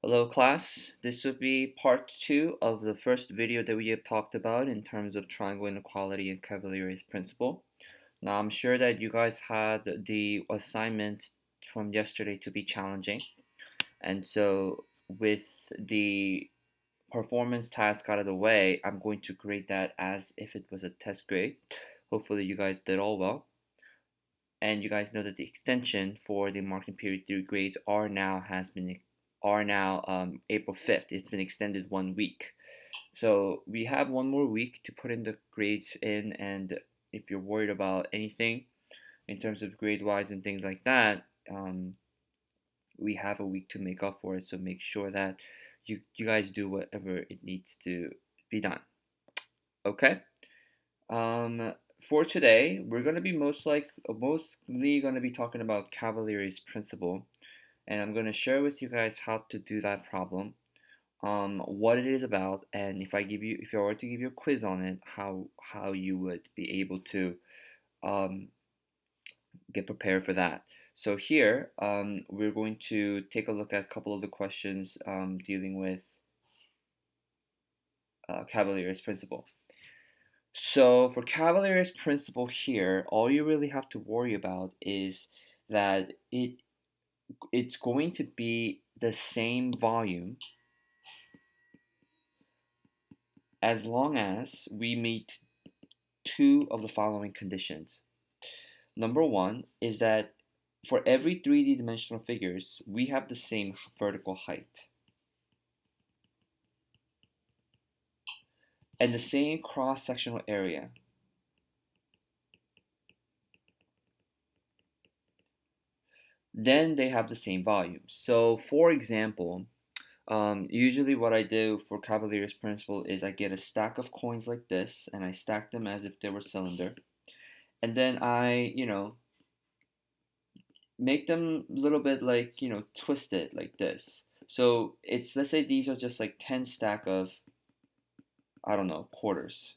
Hello class, this will be part 2 of the first video that we have talked about in terms of triangle inequality and Cavalier's principle. Now I'm sure that you guys had the assignment from yesterday to be challenging, and so with the performance task out of the way, I'm going to grade that as if it was a test grade. Hopefully you guys did all well. And you guys know that the extension for the marking period 3 grades are now April 5th. It's been extended 1 week. So we have one more week to put in the grades in, and if you're worried about anything in terms of grade wise and things like that, we have a week to make up for it. So make sure that you guys do whatever it needs to be done. Okay. Um, for today, we're gonna be mostly gonna be talking about Cavalier's principle, and I'm gonna share with you guys how to do that problem, what it is about, and if I were to give you a quiz on it, how you would be able to um, get prepared for that. So here, we're going to take a look at a couple of the questions dealing with Cavalier's principle. So for Cavalier's principle here, all you really have to worry about is that it's going to be the same volume as long as we meet two of the following conditions. Number one is that for every 3D dimensional figures, we have the same vertical height and the same cross-sectional area. Then they have the same volume. So for example, usually what I do for Cavalier's principle is I get a stack of coins like this and I stack them as if they were cylinder. And then I make them a little bit like twisted like this. So let's say these are just like 10 stack of, I don't know, quarters.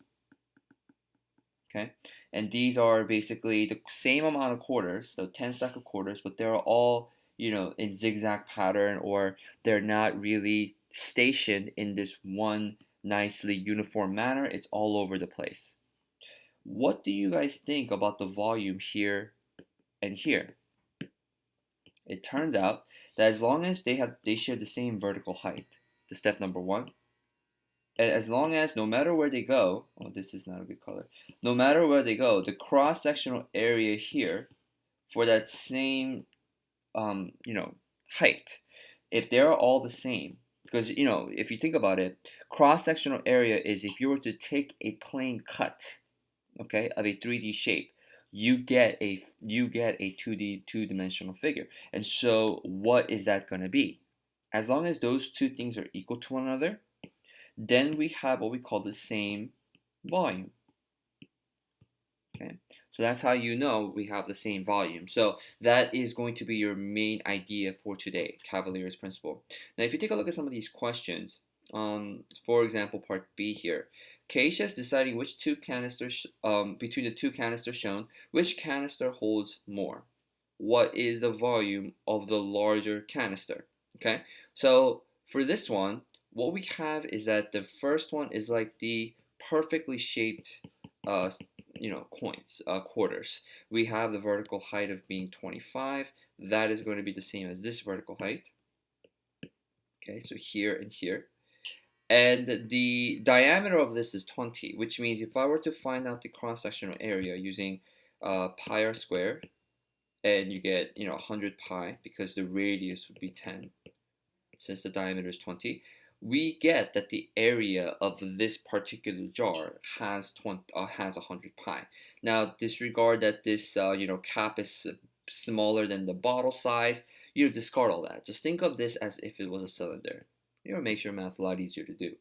Okay, and these are basically the same amount of quarters, so 10 stack of quarters, but they're all in zigzag pattern, or they're not really stationed in this one nicely uniform manner. It's all over the place. What do you guys think about the volume here and here? It turns out that as long as they share the same vertical height, the step number one, and as long as no matter where they go, oh, this is not a good color. No matter where they go, the cross-sectional area here for that same height, if they're all the same, because if you think about it, cross-sectional area is if you were to take a plane cut, okay, of a 3D shape, you get a 2D two-dimensional figure. And so what is that going to be? As long as those two things are equal to one another, then we have what we call the same volume. Okay, so that's how you know we have the same volume. So that is going to be your main idea for today, Cavalier's principle. Now, if you take a look at some of these questions, for example, part B here, Keisha is deciding which two canisters, between the two canisters shown, which canister holds more. What is the volume of the larger canister? Okay, so for this one, what we have is that the first one is like the perfectly shaped uh, coins, quarters. We have the vertical height of being 25. That is going to be the same as this vertical height. Okay, so here and here. And the diameter of this is 20, which means if I were to find out the cross-sectional area using pi r squared, and you get 100 pi because the radius would be 10 since the diameter is 20, we get that the area of this particular jar has 100 pi. Now disregard that this cap is smaller than the bottle size. Discard all that. Just think of this as if it was a cylinder. Makes your math a lot easier to do.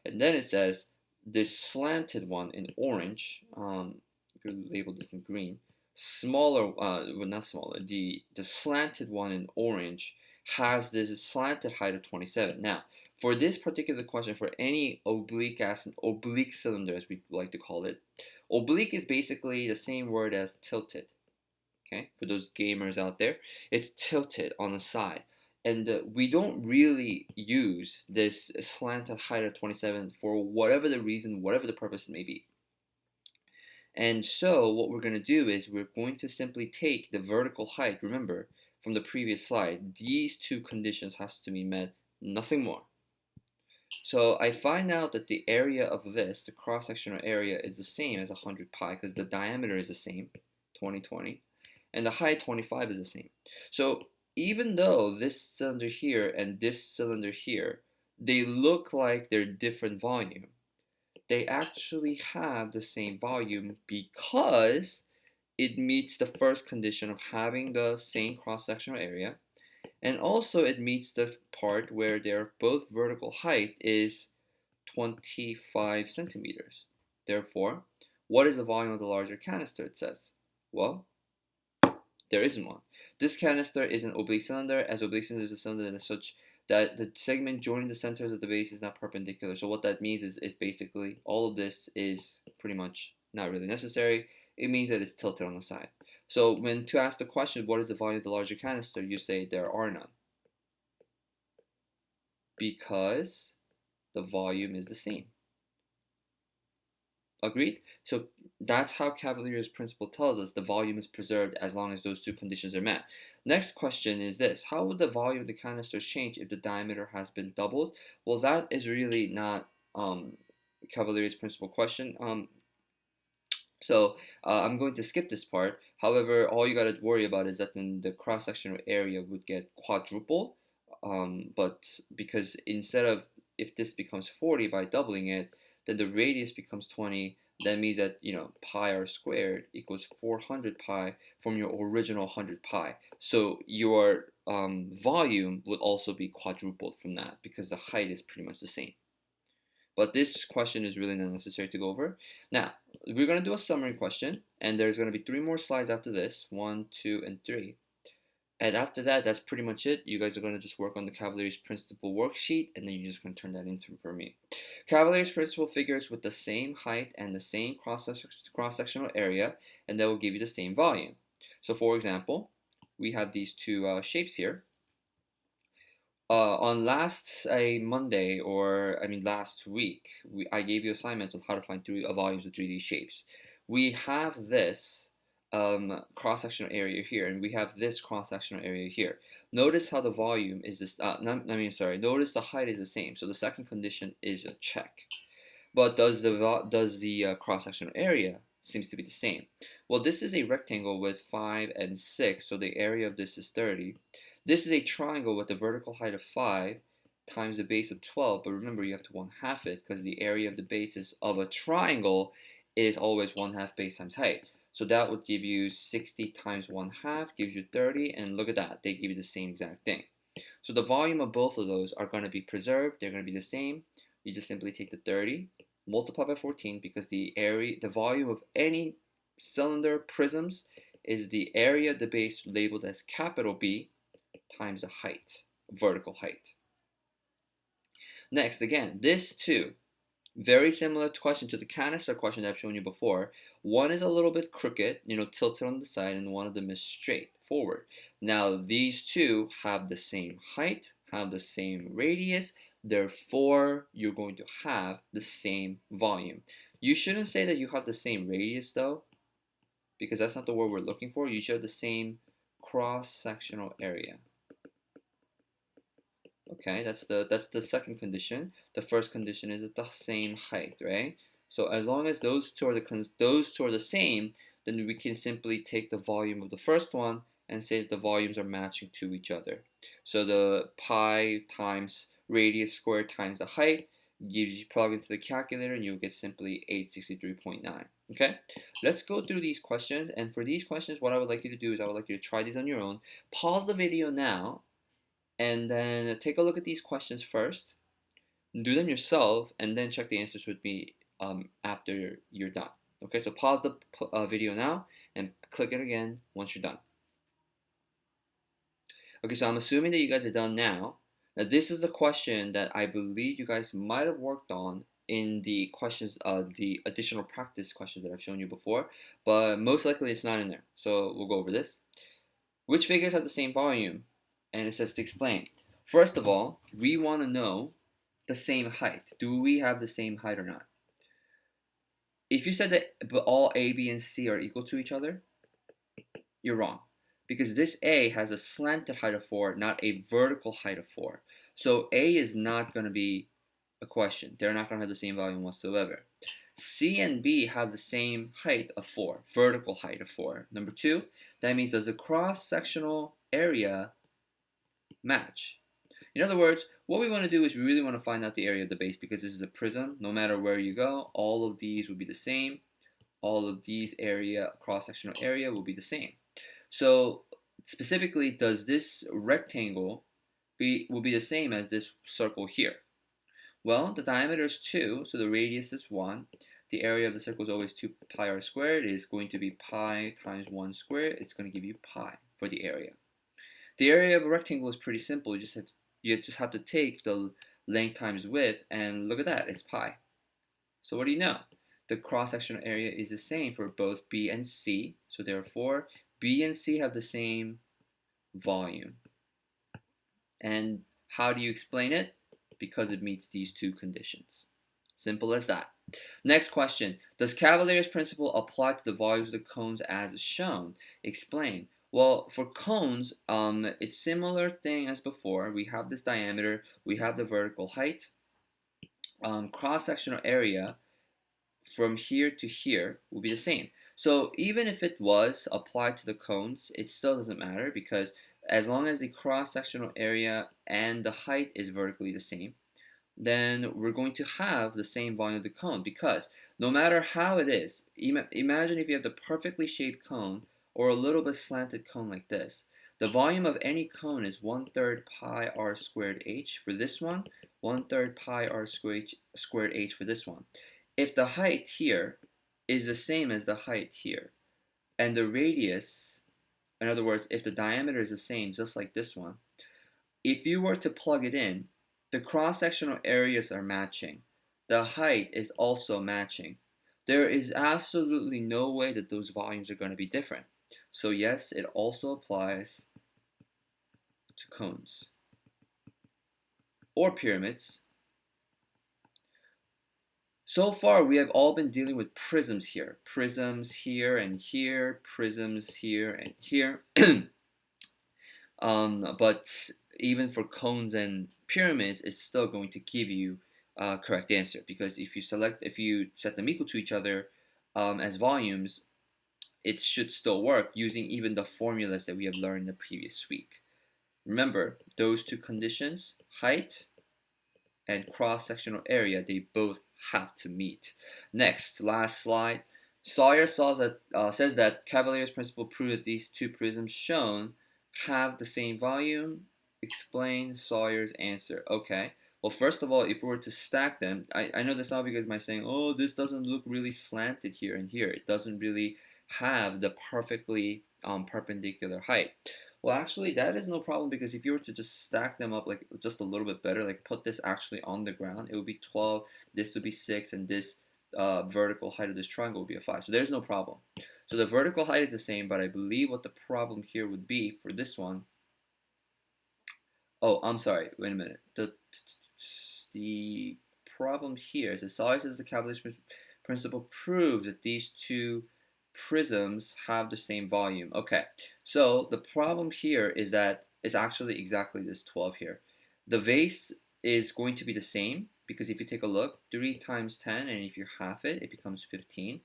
And then it says this slanted one in orange. You could label this in green. Smaller, well, not smaller. The slanted one in orange has this slanted height of 27. Now, for this particular question, for any oblique cylinder, as we like to call it, oblique is basically the same word as tilted. Okay, for those gamers out there, it's tilted on the side. And we don't really use this slanted height of 27 for whatever the reason, whatever the purpose it may be. And so what we're going to do is we're going to simply take the vertical height, remember from the previous slide, these two conditions has to be met, nothing more. So I find out that the area of this, the cross-sectional area, is the same as 100 pi because the diameter is the same, 20, and the height 25 is the same. So even though this cylinder here and this cylinder here, they look like they're different volume, they actually have the same volume because it meets the first condition of having the same cross-sectional area, and also it meets the part where their both vertical height is 25 centimeters. Therefore, what is the volume of the larger canister, it says? Well, there isn't one. This canister is an oblique cylinder, as oblique cylinder is a cylinder and as such that the segment joining the centers of the base is not perpendicular. So what that means is basically all of this is pretty much not really necessary. It means that it's tilted on the side. So when to ask the question, what is the volume of the larger canister, you say there are none. Because the volume is the same. Agreed? So that's how Cavalier's principle tells us the volume is preserved as long as those two conditions are met. Next question is this: how would the volume of the canister change if the diameter has been doubled? Well, that is really not Cavalier's principle question. So I'm going to skip this part. However, all you got to worry about is that then the cross-sectional area would get quadrupled. But because instead of, if this becomes 40 by doubling it, then the radius becomes 20. That means that, pi r squared equals 400 pi from your original 100 pi. So your volume would also be quadrupled from that because the height is pretty much the same. But this question is really not necessary to go over. Now, we're going to do a summary question, and there's going to be 3 more slides after this, 1, 2, and 3. And after that, that's pretty much it. You guys are going to just work on the Cavalier's principle worksheet, and then you're just going to turn that in for me. Cavalier's principle figures with the same height and the same cross-sectional area, and that will give you the same volume. So for example, we have these two shapes here. On last Monday, last week, I gave you assignments on how to find volumes of 3D shapes. We have this cross-sectional area here, and we have this cross-sectional area here. Notice how the volume is this. Notice the height is the same. So the second condition is a check. But does the cross-sectional area seems to be the same? Well, this is a rectangle with 5 and 6, so the area of this is 30. This is a triangle with a vertical height of 5 times the base of 12, but remember you have to 1/2 it because the area of the bases of a triangle is always 1/2 base times height. So that would give you 60 times 1/2 gives you 30, and look at that, they give you the same exact thing. So the volume of both of those are going to be preserved, they're going to be the same. You just simply take the 30, multiply by 14 because the volume of any cylinder prisms is the area of the base labeled as capital B times the height, vertical height. Next, again, this too, very similar question to the canister question that I've shown you before. One is a little bit crooked, tilted on the side, and one of them is straight forward. Now, these two have the same height, have the same radius, therefore, you're going to have the same volume. You shouldn't say that you have the same radius though, because that's not the word we're looking for. You should have the same cross-sectional area. Okay, that's the second condition. The first condition is at the same height, right? So as long as those two are the same, then we can simply take the volume of the first one and say that the volumes are matching to each other. So the pi times radius squared times the height gives you, plug into the calculator, and you'll get simply 863.9. Okay, let's go through these questions. And for these questions, what I would like you to do is I would like you to try these on your own. Pause the video now, and then take a look at these questions first, do them yourself, and then check the answers with me after you're done. Okay, so pause the video now and click it again once you're done. Okay, so I'm assuming that you guys are done now. Now this is the question that I believe you guys might have worked on in the questions, the additional practice questions that I've shown you before, but most likely it's not in there. So we'll go over this. Which figures have the same volume? And it says to explain. First of all, we want to know the same height. Do we have the same height or not? If you said that all A, B, and C are equal to each other, you're wrong. Because this A has a slanted height of 4, not a vertical height of 4. So A is not going to be a question. They're not going to have the same volume whatsoever. C and B have the same height of 4, vertical height of 4. Number 2, that means does the cross-sectional area match? In other words, what we want to do is we really want to find out the area of the base because this is a prism. No matter where you go, all of these will be the same. All of these cross-sectional area will be the same. So specifically, does this rectangle will be the same as this circle here? Well, the diameter is 2, so the radius is 1. The area of the circle is always 2 pi r squared. It is going to be pi times 1 squared. It's going to give you pi for the area. The area of a rectangle is pretty simple. You just have to take the length times width, and look at that, it's pi. So what do you know? The cross-sectional area is the same for both B and C. So therefore, B and C have the same volume. And how do you explain it? Because it meets these two conditions. Simple as that. Next question. Does Cavalier's principle apply to the volumes of the cones as shown? Explain. Well, for cones, it's similar thing as before. We have this diameter, we have the vertical height. Cross-sectional area from here to here will be the same. So even if it was applied to the cones, it still doesn't matter because as long as the cross-sectional area and the height is vertically the same, then we're going to have the same volume of the cone because no matter how it is, imagine if you have the perfectly shaped cone or a little bit slanted cone like this. The volume of any cone is 1/3 pi r squared h for this one, 1/3 pi r squared h for this one. If the height here is the same as the height here, and the radius, in other words, if the diameter is the same, just like this one, if you were to plug it in, the cross-sectional areas are matching. The height is also matching. There is absolutely no way that those volumes are going to be different. So yes, it also applies to cones or pyramids. So far, we have all been dealing with prisms here. Prisms here and here, prisms here and here. But even for cones and pyramids, it's still going to give you a correct answer because if you set them equal to each other as volumes, it should still work using even the formulas that we have learned the previous week. Remember, those two conditions, height and cross-sectional area, they both have to meet. Next, last slide. Sawyer says that Cavalier's principle proved that these two prisms shown have the same volume. Explain Sawyer's answer. Okay. Well, first of all, if we were to stack them, I know that's not because my saying, oh, this doesn't look really slanted here and here. It doesn't really have the perfectly perpendicular height. Well, actually, that is no problem because if you were to just stack them up like just a little bit better, like put this actually on the ground, it would be 12, this would be 6, and this vertical height of this triangle would be a 5. So there's no problem. So the vertical height is the same, but I believe what the problem here would be for this one. Oh, I'm sorry. Wait a minute. The problem here is that Sawyer says the Cavalier's principle proves that these two prisms have the same volume. Okay, so the problem here is that it's actually exactly this 12 here. The base is going to be the same because if you take a look, 3 times 10, and if you half it, it becomes 15.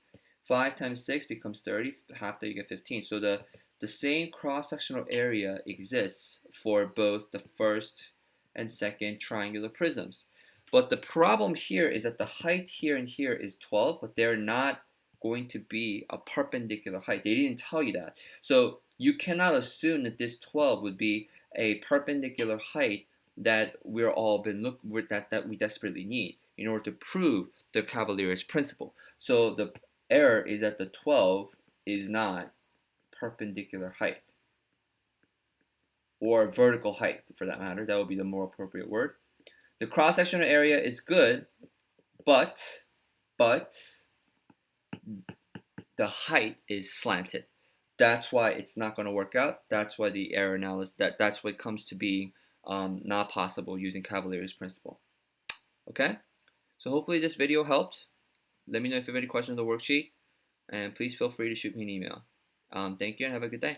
5 times 6 becomes 30. Half that, you get 15. So the same cross-sectional area exists for both the first and second triangular prisms. But the problem here is that the height here and here is 12, but they're not going to be a perpendicular height. They didn't tell you that. So you cannot assume that this 12 would be a perpendicular height that that we desperately need in order to prove the Cavalier's principle. So the error is that the 12 is not perpendicular height or vertical height for that matter. That would be the more appropriate word. The cross-sectional area is good, but the height is slanted. that's why it's not going to work out. That's why the error analysis, that's what comes to being not possible using Cavalier's principle. Okay, so hopefully this video helped. Let me know if you have any questions on the worksheet, and please feel free to shoot me an email. Thank you and have a good day.